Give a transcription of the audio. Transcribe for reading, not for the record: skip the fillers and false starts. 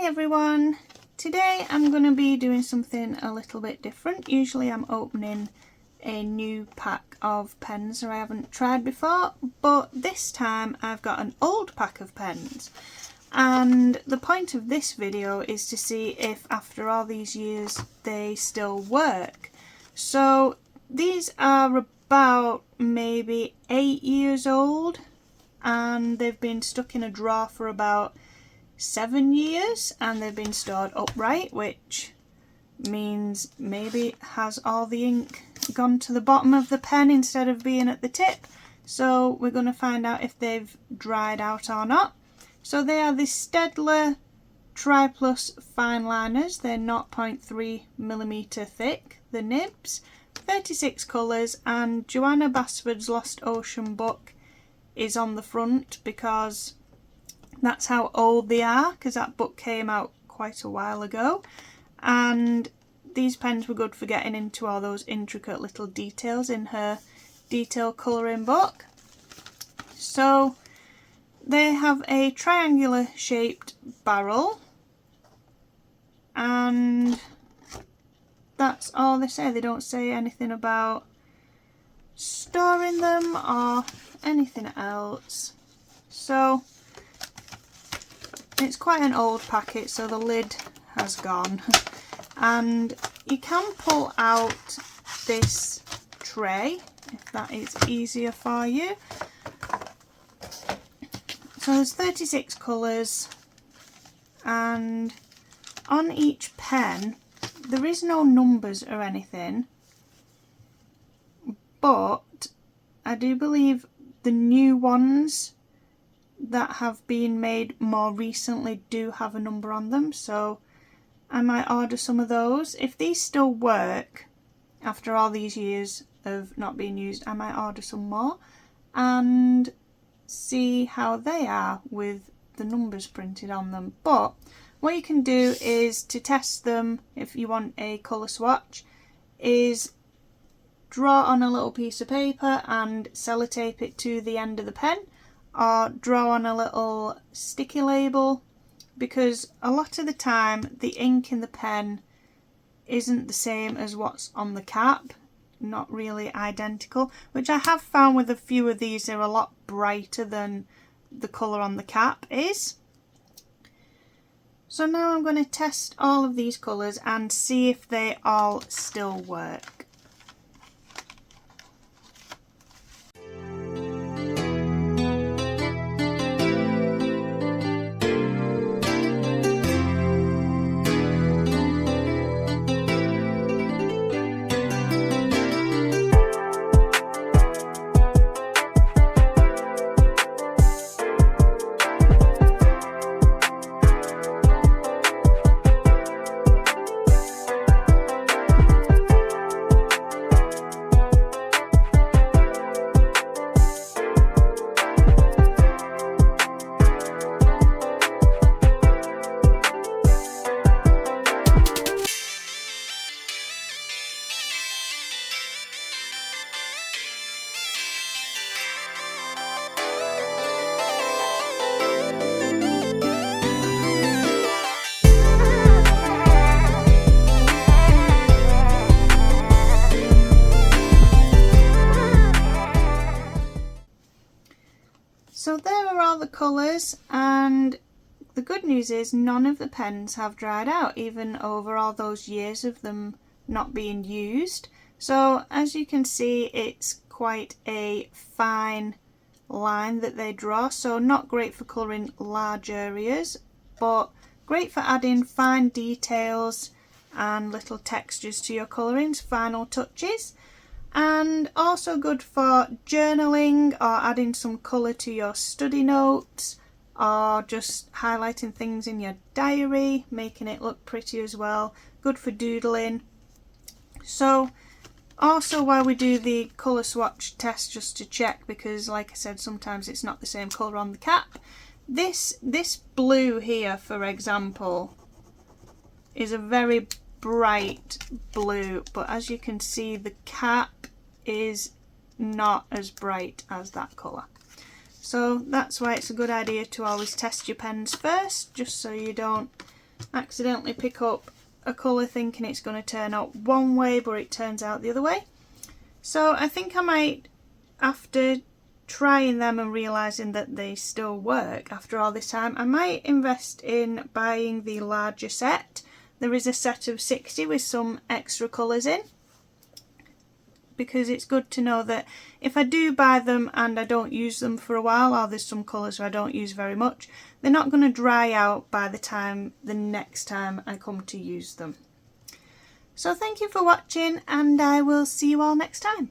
Hi everyone! Today I'm going to be doing something a little bit different. Usually I'm opening a new pack of pens that I haven't tried before, but this time I've got an old pack of pens. And the point of this video is to see if after all these years they still work. So these are about maybe 8 years old and they've been stuck in a drawer for about 7 years and they've been stored upright, which means maybe has all the ink gone to the bottom of the pen instead of being at the tip. So we're going to find out if they've dried out or not. So they are the Staedtler Triplus Fineliners. They're 0.3mm thick, the nibs, 36 colours, and Joanna Basford's Lost Ocean book is on the front because that's how old they are, because that book came out quite a while ago. And these pens were good for getting into all those intricate little details in her detail colouring book. So they have a triangular shaped barrel, and that's all they say. They don't say anything about storing them or anything else. So it's quite an old packet, so the lid has gone. And you can pull out this tray if that is easier for you. So there's 36 colours, and on each pen there is no numbers or anything, but I do believe the new ones that have been made more recently do have a number on them, so I might order some of those. If these still work after all these years of not being used, I might order some more and see how they are with the numbers printed on them. But what you can do is to test them, if you want a colour swatch, is draw on a little piece of paper and sellotape it to the end of the pen, or draw on a little sticky label, because a lot of the time the ink in the pen isn't the same as what's on the cap, not really identical, which I have found with a few of these. They're a lot brighter than the colour on the cap is. So now I'm going to test all of these colours and see if they all still work. So there are all the colours, and the good news is none of the pens have dried out, even over all those years of them not being used. So as you can see, it's quite a fine line that they draw, so not great for colouring large areas, but great for adding fine details and little textures to your colourings, final touches. And also good for journaling or adding some colour to your study notes, or just highlighting things in your diary, making it look pretty as well. Good for doodling. So also, while we do the colour swatch test, just to check, because like I said, sometimes it's not the same colour on the cap. This blue here, for example, is a very bright blue, but as you can see, the cap is not as bright as that colour. So that's why it's a good idea to always test your pens first, just so you don't accidentally pick up a colour thinking it's going to turn out one way but it turns out the other way. So I think I might, after trying them and realising that they still work after all this time, I might invest in buying the larger set. There is a set of 60 with some extra colours in, because it's good to know that if I do buy them and I don't use them for a while, or there's some colours I don't use very much, they're not going to dry out by the next time I come to use them. So thank you for watching, and I will see you all next time.